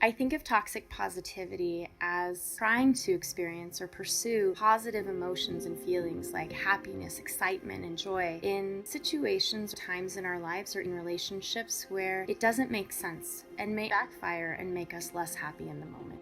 I think of toxic positivity as trying to experience or pursue positive emotions and feelings like happiness, excitement, and joy in situations, times in our lives, or in relationships where it doesn't make sense and may backfire and make us less happy in the moment.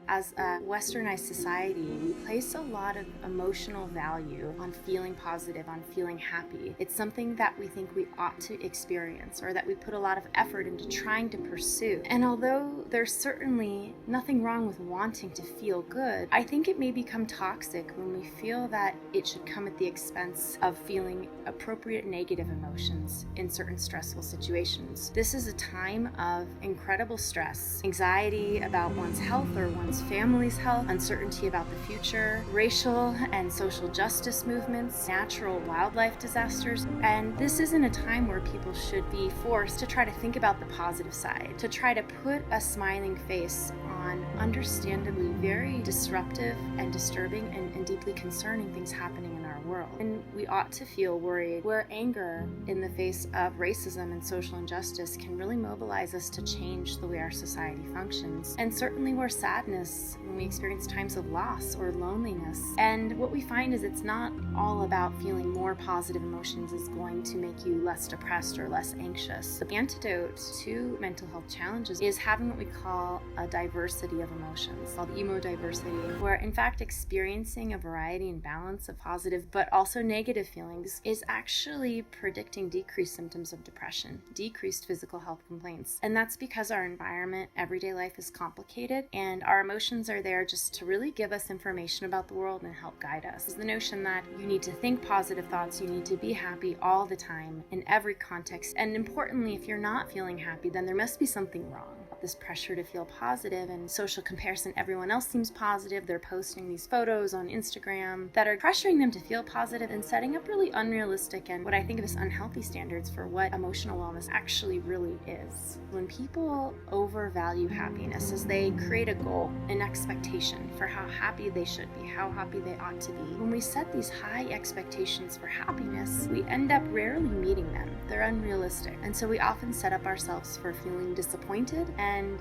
As a westernized society, we place a lot of emotional value on feeling positive, on feeling happy. It's something that we think we ought to experience or that we put a lot of effort into trying to pursue. And although there's certainly nothing wrong with wanting to feel good, I think it may become toxic when we feel that it should come at the expense of feeling appropriate negative emotions in certain stressful situations. This is a time of incredible stress, anxiety about one's health or one's family's health, uncertainty about the future, racial and social justice movements, natural wildlife disasters. And this isn't a time where people should be forced to try to think about the positive side, to try to put a smiling face on understandably very disruptive and disturbing and deeply concerning things happening in our world. And we ought to feel worried where anger in the face of racism and social injustice can really mobilize us to change the way our society functions. And certainly where sadness when we experience times of loss or loneliness. And what we find is it's not all about feeling more positive emotions is going to make you less depressed or less anxious. The antidote to mental health challenges is having what we call a diversity of emotions, called emodiversity, where in fact experiencing a variety and balance of positive but also negative feelings is actually predicting decreased symptoms of depression, decreased physical health complaints. And that's because our environment, everyday life is complicated, and our emotions are there just to really give us information about the world and help guide us. It's the notion that you need to think positive thoughts, you need to be happy all the time in every context. And importantly, if you're not feeling happy, then there must be something wrong. This pressure to feel positive and social comparison, everyone else seems positive. They're posting these photos on Instagram that are pressuring them to feel positive and setting up really unrealistic and what I think of as unhealthy standards for what emotional wellness actually really is. When people overvalue happiness as they create a goal, an expectation for how happy they should be, how happy they ought to be, when we set these high expectations for happiness, we end up rarely meeting them. They're unrealistic. And so we often set up ourselves for feeling disappointed and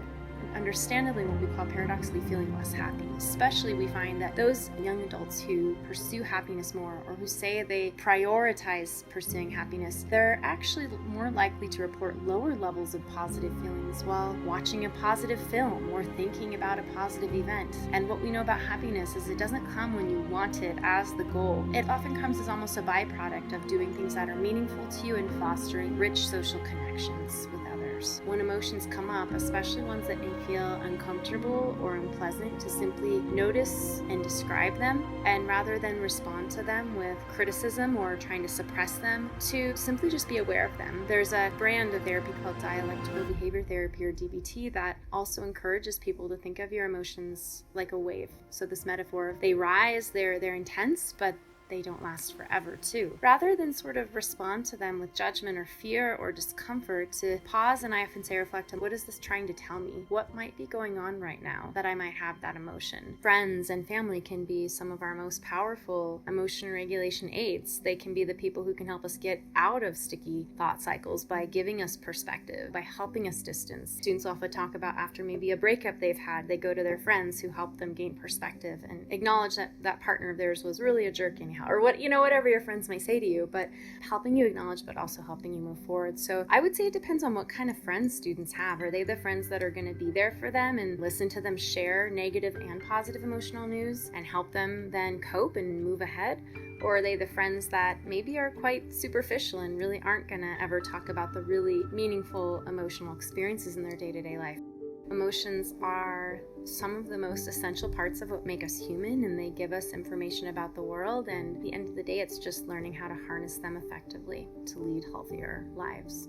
understandably what we call paradoxically feeling less happy. Especially we find that those young adults who pursue happiness more or who say they prioritize pursuing happiness, they're actually more likely to report lower levels of positive feelings while watching a positive film or thinking about a positive event. And what we know about happiness is it doesn't come when you want it as the goal. It often comes as almost a byproduct of doing things that are meaningful to you and fostering rich social connections with others. When emotions come up, especially ones that may feel uncomfortable or unpleasant, to simply notice and describe them, and rather than respond to them with criticism or trying to suppress them, to simply just be aware of them. There's a brand of therapy called dialectical behavior therapy, or DBT, that also encourages people to think of your emotions like a wave. So this metaphor of they rise, they're intense, but they don't last forever too. Rather than sort of respond to them with judgment or fear or discomfort, to pause and I often say reflect on what is this trying to tell me? What might be going on right now that I might have that emotion? Friends and family can be some of our most powerful emotion regulation aids. They can be the people who can help us get out of sticky thought cycles by giving us perspective, by helping us distance. Students often talk about after maybe a breakup they've had, they go to their friends who help them gain perspective and acknowledge that that partner of theirs was really a jerk anyhow, or whatever your friends may say to you, but helping you acknowledge but also helping you move forward. So I would say it depends on what kind of friends students have. Are they the friends that are going to be there for them and listen to them share negative and positive emotional news and help them then cope and move ahead? Or are they the friends that maybe are quite superficial and really aren't going to ever talk about the really meaningful emotional experiences in their day-to-day life? Emotions are some of the most essential parts of what make us human, and they give us information about the world, and at the end of the day, it's just learning how to harness them effectively to lead healthier lives.